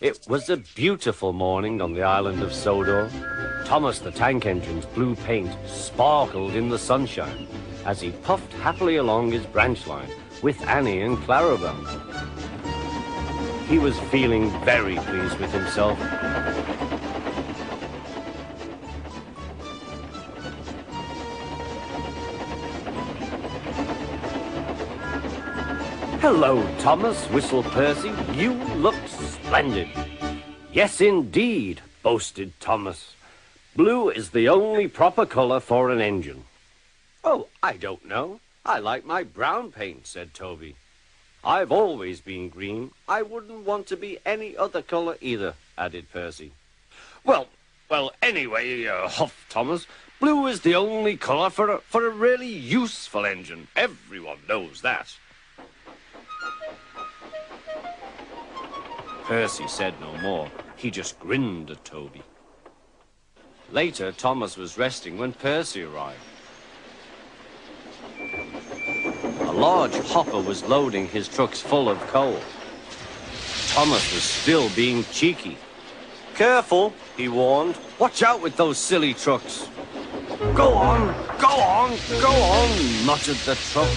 It was a beautiful morning on the island of Sodor. Thomas the Tank Engine's blue paint sparkled in the sunshine as he puffed happily along his branch line with Annie and Clarabel. He was feeling very pleased with himself. "Hello, Thomas," whistled Percy. "You look splendid." "Yes, indeed," boasted Thomas. "Blue is the only proper color for an engine." "Oh, I don't know. I like my brown paint," said Toby. "I've always been green. I wouldn't want to be any other color either," added Percy. Well, anyway, huffed Thomas, "blue is the only color for a really useful engine. Everyone knows that." Percy said no more. He just grinned at Toby. Later, Thomas was resting when Percy arrived. A large hopper was loading his trucks full of coal. Thomas was still being cheeky. "Careful," he warned. "Watch out with those silly trucks." Go on, go on," muttered the truck.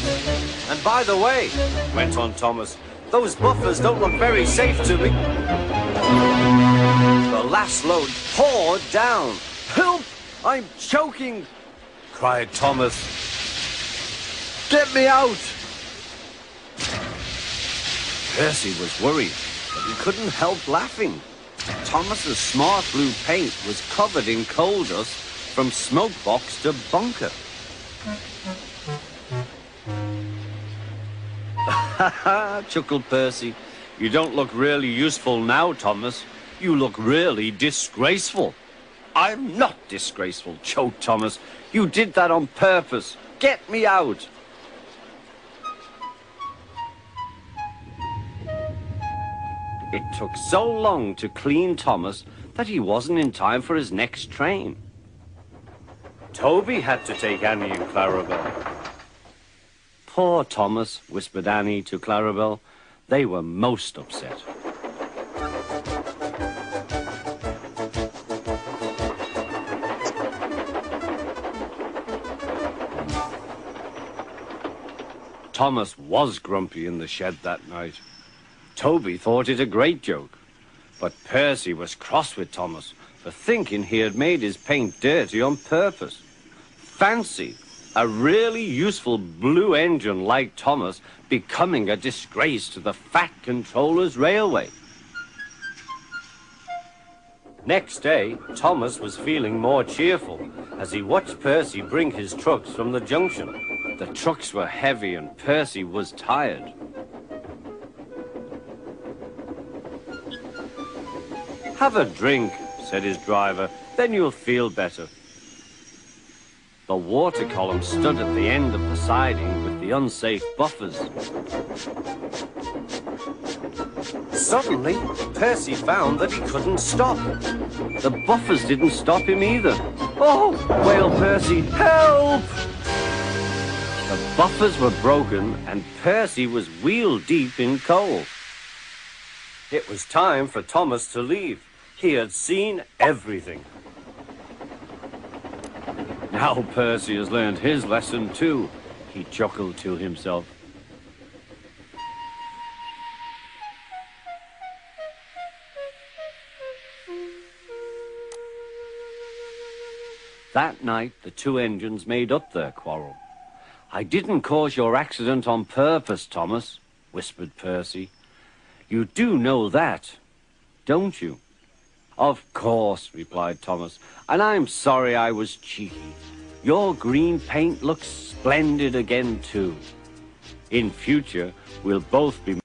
"And by the way," went on Thomas, "those buffers don't look very safe to me." The last load poured down. "Help! I'm choking!" cried Thomas. "Get me out!" Percy was worried, but he couldn't help laughing. Thomas's smart blue paint was covered in coal dust from smoke box to bunker. "Ha ha," chuckled Percy. "You don't look really useful now, Thomas. You look really disgraceful." "I'm not disgraceful," choked Thomas. "You did that on purpose. Get me out." It took so long to clean Thomas that he wasn't in time for his next train. Toby had to take Annie and Clarabel. "Poor Thomas," whispered Annie to Clarabel. They were most upset. Thomas was grumpy in the shed that night. Toby thought it a great joke, but Percy was cross with Thomas for thinking he had made his paint dirty on purpose. Fancy a really useful blue engine like Thomas becoming a disgrace to the Fat Controller's Railway. Next day, Thomas was feeling more cheerful as he watched Percy bring his trucks from the junction. The trucks were heavy and Percy was tired. "Have a drink," said his driver, "then you'll feel better." The water column stood at the end of the siding with the unsafe buffers. Suddenly, Percy found that he couldn't stop. The buffers didn't stop him either. "Oh!" wailed Percy. "Help!" The buffers were broken and Percy was wheel-deep in coal. It was time for Thomas to leave. He had seen everything. "Now Percy has learned his lesson too," he chuckled to himself. That night, the two engines made up their quarrel. "I didn't cause your accident on purpose, Thomas," whispered Percy. "You do know that, don't you?" "Of course," replied Thomas, "and I'm sorry I was cheeky. Your green paint looks splendid again, too. In future, we'll both be